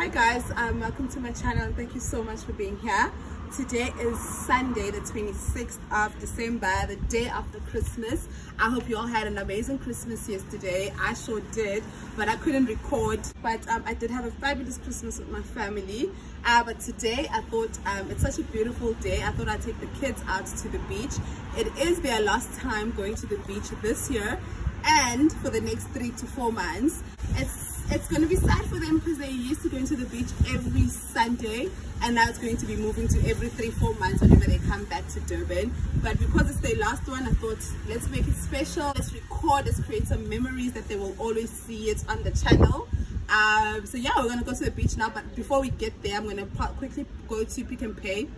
Hi guys, welcome to my channel and thank you so much for being here. Today is Sunday the 26th of December, the day after Christmas. I hope you all had an amazing Christmas yesterday. I sure did, but I couldn't record. But I did have a fabulous Christmas with my family. But today I thought it's such a beautiful day. I thought I'd take the kids out to the beach. It is their last time going to the beach this year, and for the next 3 to 4 months. It's going to be sad for them because they're used to going to the beach every Sunday, and now it's going to be moving to every 3-4 months whenever they come back to Durban. But because it's their last one, I thought let's make it special, let's record, let's create some memories that they will always see it on the channel. So yeah, we're going to go to the beach now, but before we get there I'm going to quickly go to Pick n Pay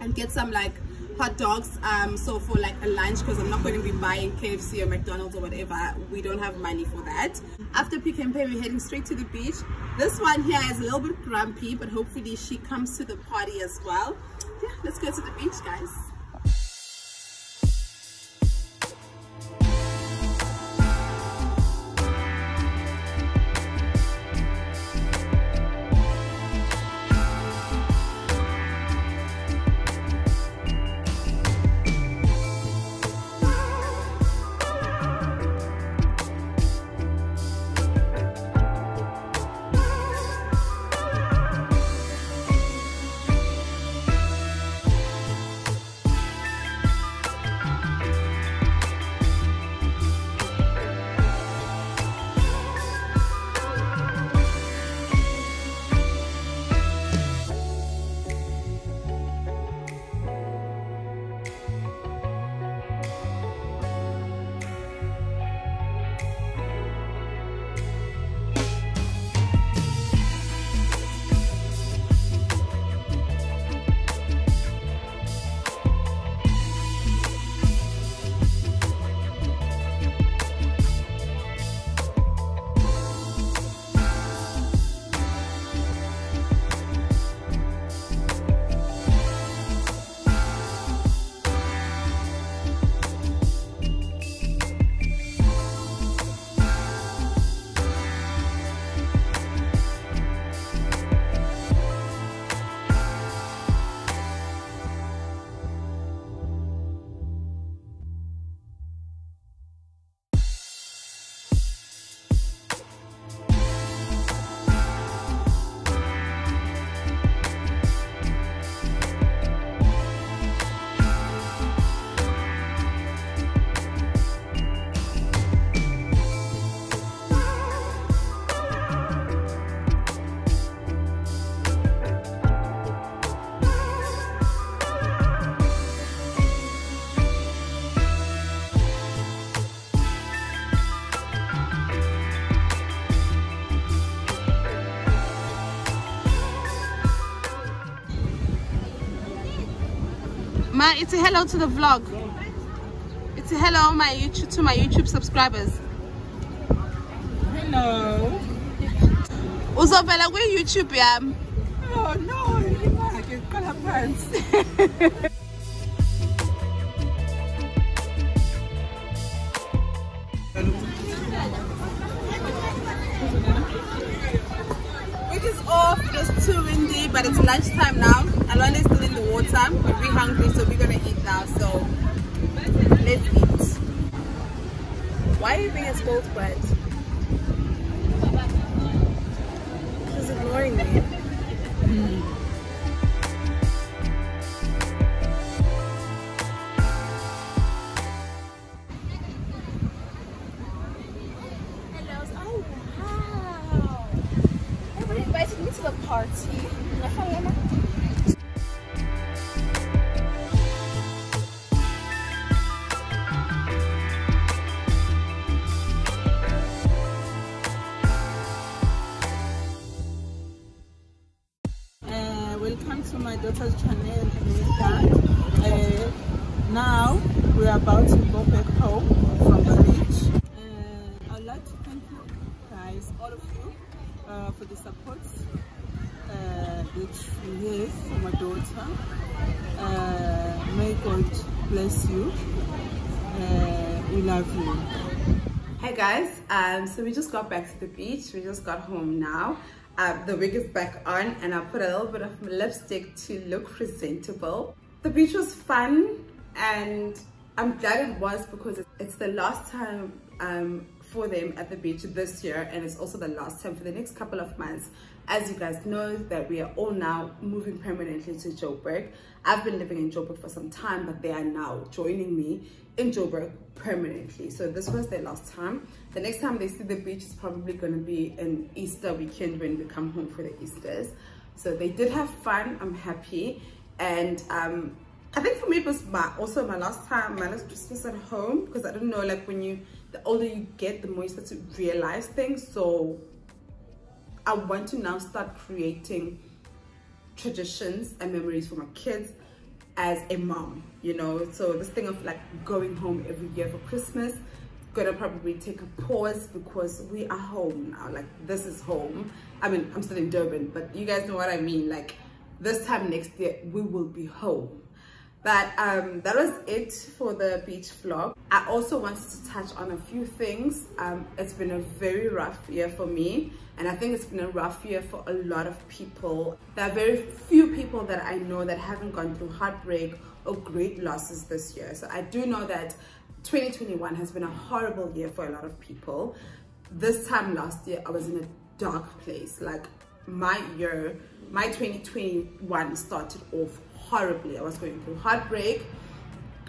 and get some like hot dogs, so for like a lunch, because I'm not going to be buying KFC or McDonald's or whatever. We don't have money for that. After Pick n Pay, we're heading straight to the beach. This one here is a little bit grumpy, but hopefully she comes to the party as well. Yeah, let's go to the beach, guys. It's a hello to the vlog. It's a hello to my YouTube subscribers. Hello. Uzovela kwi YouTube yami. Oh no, I can call her pants. It is off, it's too windy, but it's lunchtime now. Alana is still in the water. We're really hungry, so we're gonna eat now. So let's eat. Why are you being a spoiled brat? She's ignoring me. Invited me to the party. Welcome to my daughter's channel, Anita. Now we are about to go back home from the beach. I'd like to thank you guys, all of you, for the support that you have for my daughter. May God bless you. We love you. Hey guys, so we just got back to the beach. We just got home now. The wig is back on and I put a little bit of lipstick to look presentable. The beach was fun and I'm glad it was because it's the last time for them at the beach this year, and it's also the last time for the next couple of months. As you guys know that we are all now moving permanently to Joburg. I've been living in Joburg for some time, but they are now joining me in Joburg permanently. So this was their last time. The next time they see the beach is probably going to be an Easter weekend when we come home for the Easters. So they did have fun. I'm happy. And I think for me it was also my last Christmas at home, because I don't know, like the older you get, the more you start to realize things. So I want to now start creating traditions and memories for my kids as a mom, you know. So this thing of like going home every year for Christmas, gonna probably take a pause because we are home now. Like, this is home. I mean, I'm still in Durban, but you guys know what I mean. Like, this time next year we will be home. But that was it for the beach vlog. I also wanted to touch on a few things. It's been a very rough year for me, and I think it's been a rough year for a lot of people. There are very few people that I know that haven't gone through heartbreak or great losses this year. So I do know that 2021 has been a horrible year for a lot of people. This time last year, I was in a dark place. Like, my 2021 started off horribly. I was going through heartbreak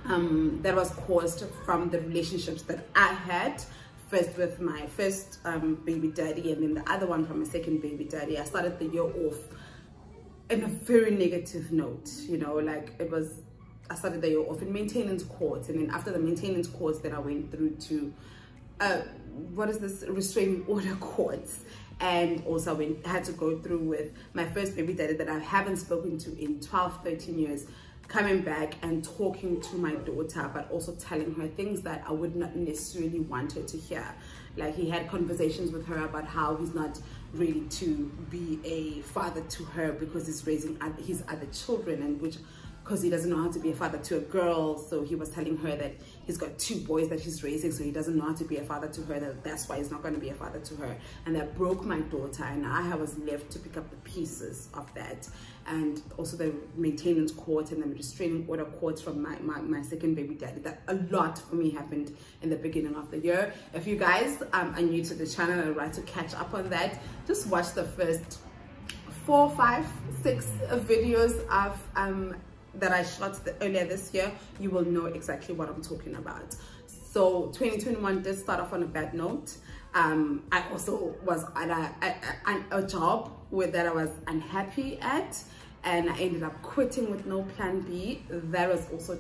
that was caused from the relationships that I had, first with my first baby daddy, and then the other one from my second baby daddy. I started the year off in a very negative note, you know, like I started the year off in maintenance courts, and then after the maintenance courts, then I went through to restraining order courts. And also I had to go through with my first baby daddy that I haven't spoken to in 12-13 years, coming back and talking to my daughter, but also telling her things that I would not necessarily want her to hear. Like, he had conversations with her about how he's not ready to be a father to her because he's raising his other children, and because he doesn't know how to be a father to a girl. So he was telling her that he's got 2 boys that he's raising, so he doesn't know how to be a father to her, that's why he's not going to be a father to her. And that broke my daughter, and I was left to pick up the pieces of that. And also the maintenance court and the restraining order courts from my second baby daddy. That a lot for me happened in the beginning of the year. If you guys are new to the channel and would like to catch up on that, just watch the first 4, 5, 6 videos of that I shot earlier this year. You will know exactly what I'm talking about. So 2021 did start off on a bad note. I also was at a job that I was unhappy at, and I ended up quitting with no plan B. That was also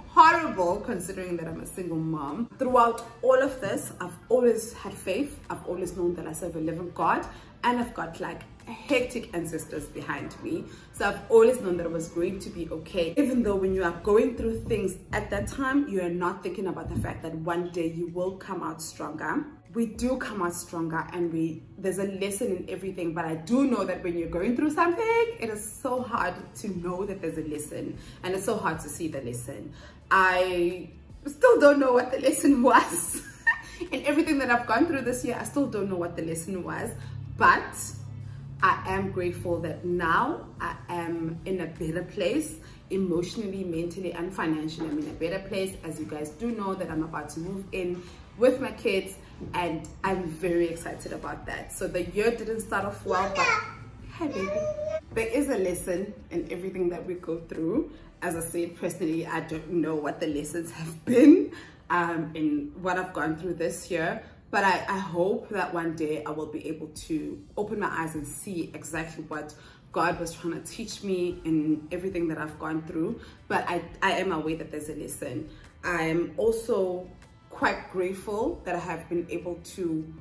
horrible, considering that I'm a single mom. Throughout all of this, I've always had faith. I've always known that I serve a living God, and I've got like hectic ancestors behind me. So I've always known that it was going to be okay, even though when you are going through things at that time, you are not thinking about the fact that one day you will come out stronger. We do come out stronger, and there's a lesson in everything. But I do know that when you're going through something, it is so hard to know that there's a lesson, and it's so hard to see the lesson. I still don't know what the lesson was. And everything that I've gone through this year, I still don't know what the lesson was, but I am grateful that now I am in a better place, emotionally, mentally, and financially. I'm in a better place. As you guys do know, that I'm about to move in with my kids, and I'm very excited about that. So the year didn't start off well, but hi baby. There is a lesson in everything that we go through. As I said, personally, I don't know what the lessons have been in what I've gone through this year. But I hope that one day I will be able to open my eyes and see exactly what God was trying to teach me in everything that I've gone through. But I am aware that there's a lesson. I am also quite grateful that I have been able to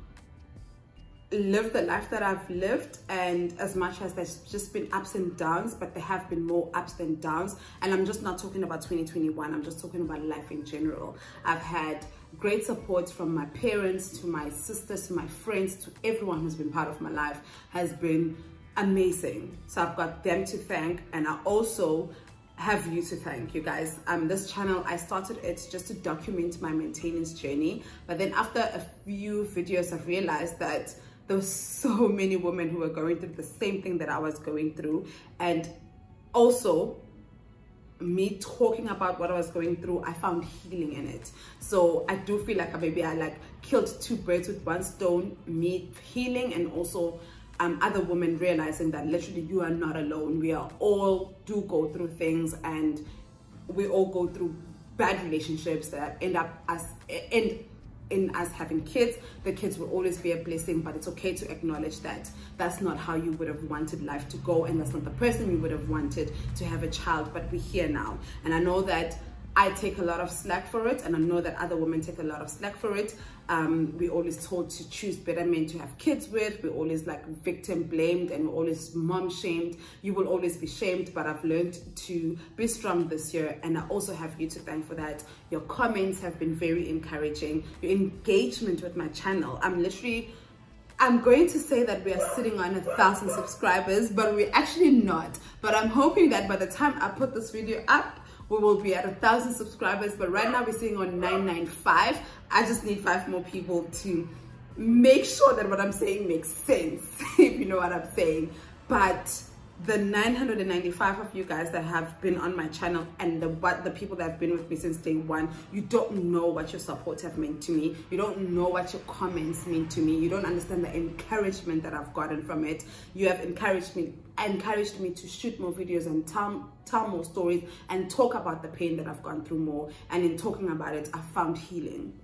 live the life that I've lived, and as much as there's just been ups and downs, but there have been more ups than downs. And I'm just not talking about 2021, I'm just talking about life in general. I've had great support from my parents, to my sisters, to my friends, to everyone who's been part of my life. Has been amazing. So I've got them to thank, and I also have you to thank. You guys, this channel, I started it just to document my maintenance journey, but then after a few videos I've realized that there were so many women who were going through the same thing that I was going through. And also me talking about what I was going through, I found healing in it. So I do feel like maybe I like killed two birds with one stone, me healing, and also other women realizing that literally you are not alone. We are all do go through things, and we all go through bad relationships that end in us having kids. The kids will always be a blessing, but it's okay to acknowledge that that's not how you would have wanted life to go, and that's not the person you would have wanted to have a child. But we're here now, and I know that I take a lot of slack for it, and I know that other women take a lot of slack for it. We're always told to choose better men to have kids with. We're always like victim blamed, and we're always mom shamed. You will always be shamed, but I've learned to be strong this year, and I also have you to thank for that. Your comments have been very encouraging. Your engagement with my channel. I'm going to say that we are sitting on 1,000 subscribers, but we're actually not. But I'm hoping that by the time I put this video up, we will be at 1,000 subscribers. But right now we're sitting on 995. I just need 5 more people to make sure that what I'm saying makes sense, if you know what I'm saying. But the 995 of you guys that have been on my channel, and the people that have been with me since day one, you don't know what your support have meant to me. You don't know what your comments mean to me. You don't understand the encouragement that I've gotten from it. You have encouraged me to shoot more videos and tell more stories and talk about the pain that I've gone through more. And in talking about it, I found healing.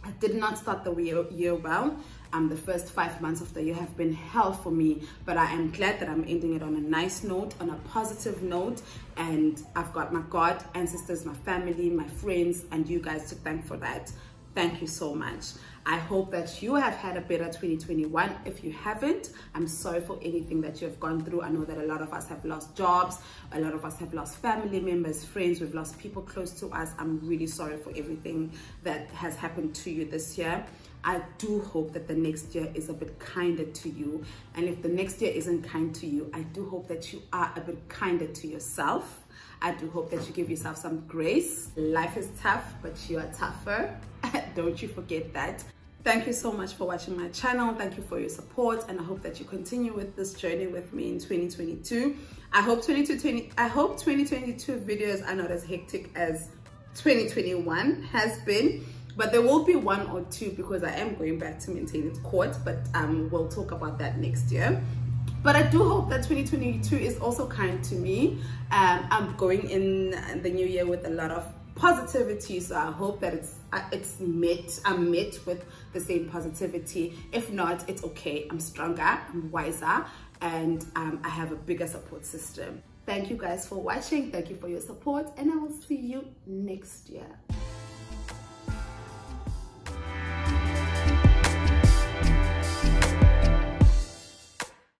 I did not start the year well. The first 5 months of the year have been hell for me, but I am glad that I'm ending it on a nice note, on a positive note, and I've got my God, ancestors, my family, my friends, and you guys to thank for that. Thank you so much. I hope that you have had a better 2021. If you haven't, I'm sorry for anything that you have gone through. I know that a lot of us have lost jobs, a lot of us have lost family members, friends, we've lost people close to us. I'm really sorry for everything that has happened to you this year. I do hope that the next year is a bit kinder to you. And if the next year isn't kind to you, I do hope that you are a bit kinder to yourself. I do hope that you give yourself some grace. Life is tough, but you are tougher. Don't you forget that. Thank you so much for watching my channel. Thank you for your support, and I hope that you continue with this journey with me in 2022. I hope 2022 videos are not as hectic as 2021 has been, but there will be 1 or 2 because I am going back to maintenance court, but we'll talk about that next year. But I do hope that 2022 is also kind to me. I'm going in the new year with a lot of positivity, so I hope that I'm met with the same positivity. If not, it's okay. I'm stronger, I'm wiser, and I have a bigger support system. Thank you guys for watching. Thank you for your support, and I will see you next year.